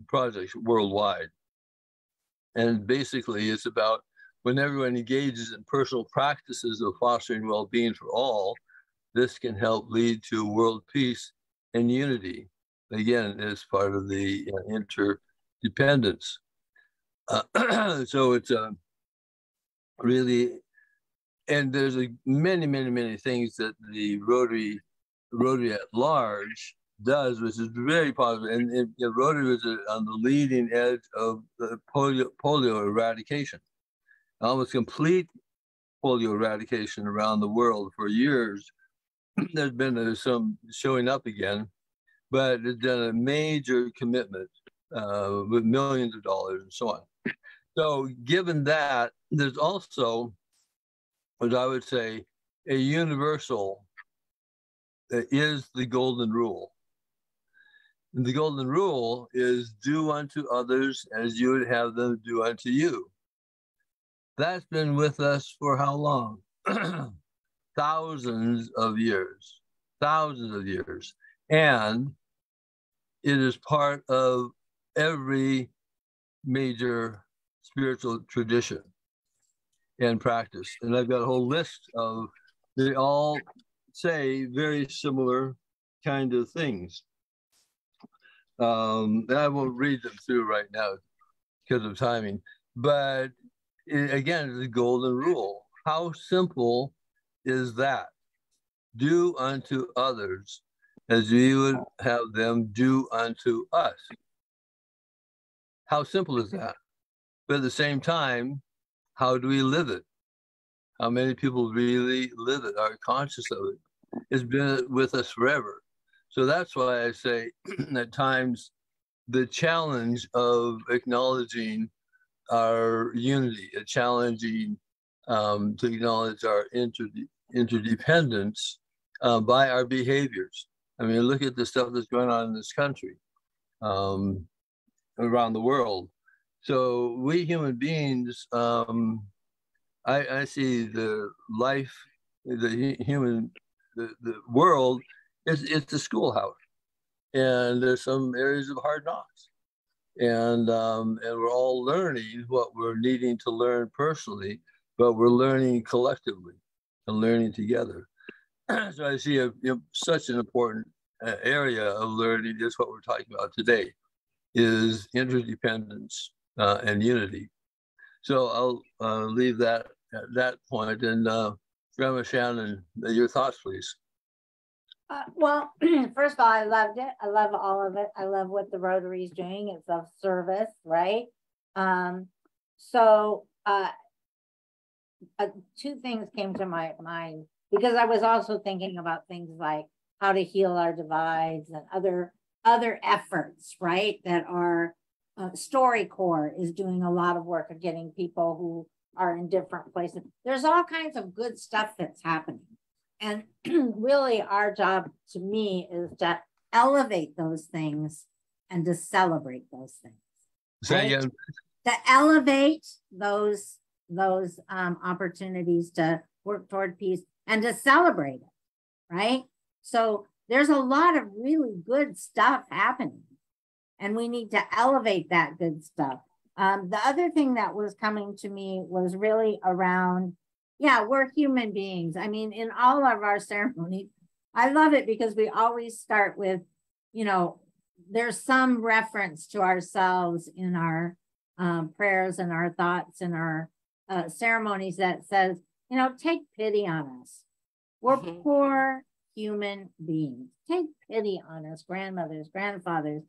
projects worldwide. And basically it's about when everyone engages in personal practices of fostering well-being for all, this can help lead to world peace and unity. Again, as part of the interdependence. So it's really, and there's many things that the Rotary at large does, which is very positive. And Rotary was on the leading edge of the polio eradication, almost complete polio eradication around the world for years. There's been some showing up again, but it's done a major commitment with millions of dollars and so on. So given that, there's also, what I would say, a universal that is the golden rule. And the golden rule is do unto others as you would have them do unto you. That's been with us for how long? Thousands of years. And it is part of every major spiritual tradition and practice. And I've got a whole list of, they all say very similar kind of things. I won't read them through right now because of timing, but again, it's the golden rule. How simple is that? Do unto others as we would have them do unto us. How simple is that? But at the same time, how do we live it? How many people really live it, are conscious of it? It's been with us forever. So that's why I say at times the challenge of acknowledging our unity, challenging to acknowledge our interdependence by our behaviors. I mean, look at the stuff that's going on in this country, around the world. So we human beings, I see the life, the world, it's the schoolhouse, and there's some areas of hard knocks, and we're all learning what we're needing to learn personally, but we're learning collectively and learning together. So I see such an important area of learning is what we're talking about today, is interdependence and unity. So I'll leave that at that point. And Grandma Shannon, your thoughts, please. Well, first of all, I loved it. I love all of it. I love what the Rotary is doing. It's of service, right? So two things came to my mind, because I was also thinking about things like how to heal our divides and other efforts, right? That are StoryCorps is doing a lot of work of getting people who are in different places. There's all kinds of good stuff that's happening. And really our job, to me, is to elevate those things and to celebrate those things. Say right? again. To elevate those opportunities to work toward peace and to celebrate it, right? So there's a lot of really good stuff happening, and we need to elevate that good stuff. The other thing that was coming to me was really around, yeah, we're human beings. I mean, in all of our ceremonies, I love it because we always start with, there's some reference to ourselves in our prayers and our thoughts and our ceremonies that says, take pity on us. We're poor human beings. Take pity on us, grandmothers, grandfathers,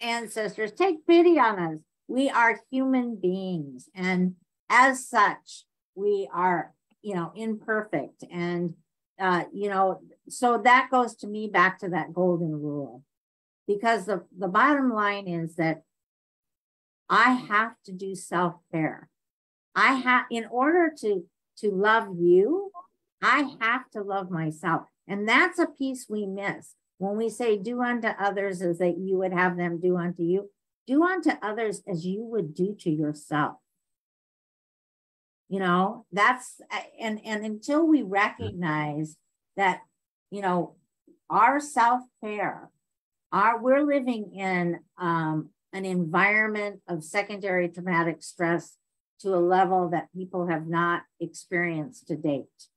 ancestors. Take pity on us. We are human beings. And as such, we are, imperfect. And, so that goes to me back to that golden rule, because the bottom line is that I have to do self-care. In order to love you, I have to love myself. And that's a piece we miss when we say do unto others as that you would have them do unto you. Do unto others as you would do to yourself. That's, and until we recognize that, our self-care, we're living in an environment of secondary traumatic stress to a level that people have not experienced to date,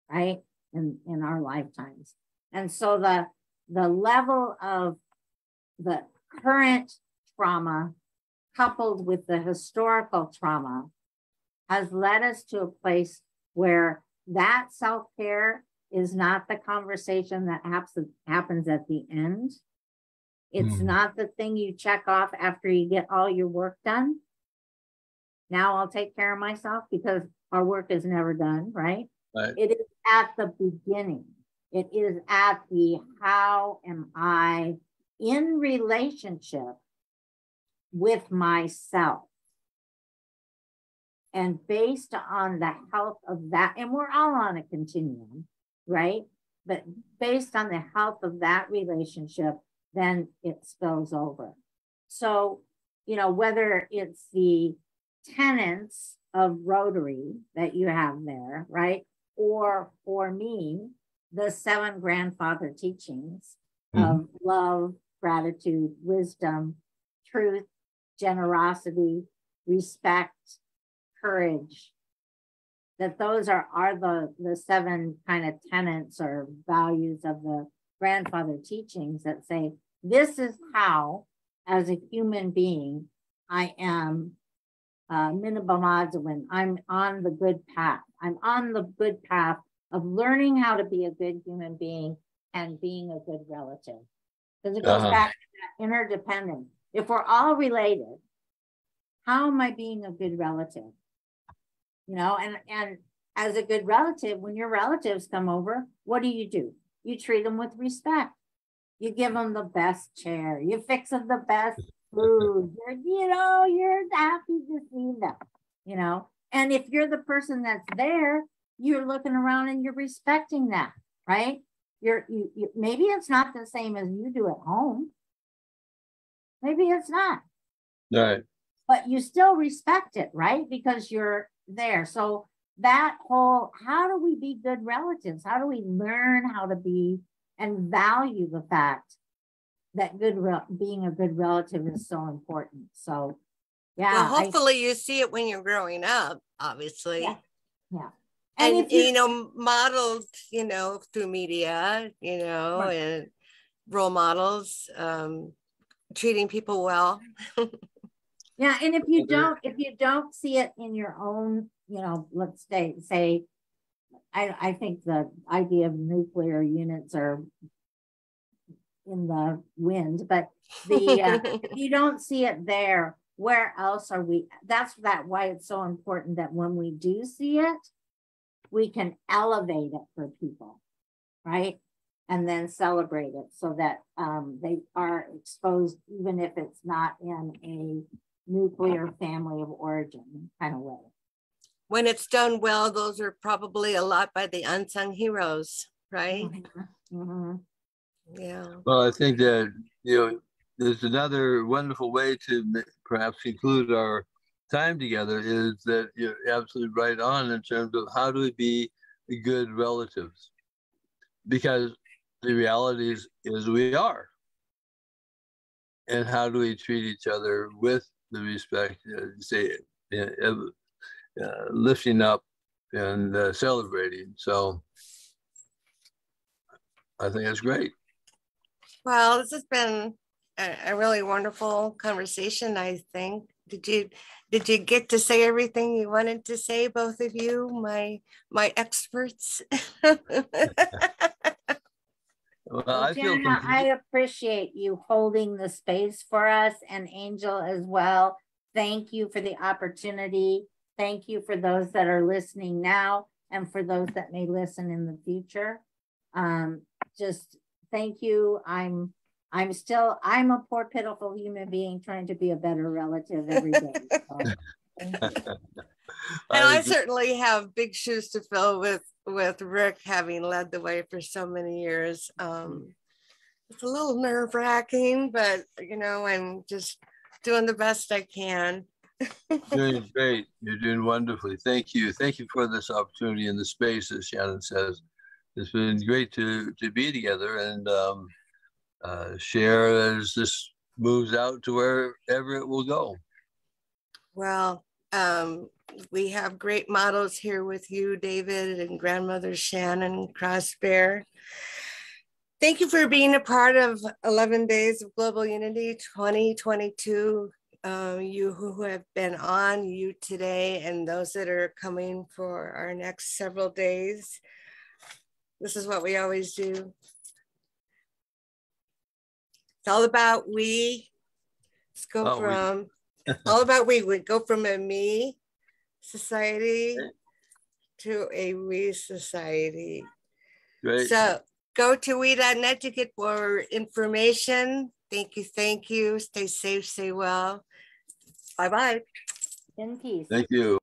right? In our lifetimes. And so the level of the current trauma coupled with the historical trauma has led us to a place where that self-care is not the conversation that happens at the end. It's not the thing you check off after you get all your work done. Now I'll take care of myself, because our work is never done, right? Right. It is at the beginning. It is at the how am I in relationship with myself. And based on the health of that, and we're all on a continuum, right? But based on the health of that relationship, then it spills over. So, you know, whether it's the tenets of Rotary that you have there, right? Or for me, the 7 grandfather teachings of love, gratitude, wisdom, truth, generosity, respect, courage, that those are the 7 kind of tenets or values of the grandfather teachings that say, this is how, as a human being, I am minimum. I'm on the good path. I'm on the good path of learning how to be a good human being and being a good relative. Because it goes back to that interdependence. If we're all related, how am I being a good relative? You know, and as a good relative, when your relatives come over, what do? You treat them with respect. You give them the best chair. You fix them the best food. You're happy to see them, you know. And if you're the person that's there, you're looking around and you're respecting that, right? You maybe it's not the same as you do at home. Maybe it's not. Right. But you still respect it, right? Because you're there. So that whole, how do we be good relatives? How do we learn how to be and value the fact that being a good relative is so important? So, yeah. Well, hopefully you see it when you're growing up, obviously. Yeah. And if modeled, through media, right. And role models, treating people well. Yeah, and if you don't see it in your own, let's say, I think the idea of nuclear units are in the wind, but if you don't see it there, where else are we? That's why it's so important that when we do see it, we can elevate it for people, right? And then celebrate it so that they are exposed, even if it's not in a nuclear family of origin kind of way. When it's done well, those are probably a lot by the unsung heroes, right? Yeah. Well, I think that, there's another wonderful way to perhaps conclude our time together, is that you're absolutely right on in terms of how do we be good relatives? Because the reality is we are. And how do we treat each other with the respect, lifting up and celebrating? So I think it's great. Well, this has been a really wonderful conversation, I think. Did you get to say everything you wanted to say, both of you, my experts? Well, I appreciate you holding the space for us, and Angel as well. Thank you for the opportunity. Thank you for those that are listening now, and for those that may listen in the future. Just thank you. I'm a poor, pitiful human being trying to be a better relative every day. So, thank you. And I certainly have big shoes to fill with Rick, having led the way for so many years. It's a little nerve-wracking, but I'm just doing the best I can. Doing great. You're doing wonderfully. Thank you. Thank you for this opportunity and the space, as Shannon says. It's been great to be together and share as this moves out to wherever it will go. Well, We have great models here with you, David, and grandmother Shannon Crossbear. Thank you for being a part of 11 Days of Global Unity 2022. You who have been on, you today, and those that are coming for our next several days. This is what we always do. It's all about we. Let's go all about we. We go from a me society to a we society. Great. So go to we.net to get more information. Thank you. Thank you. Stay safe, stay well. Bye-bye. In peace. Thank you.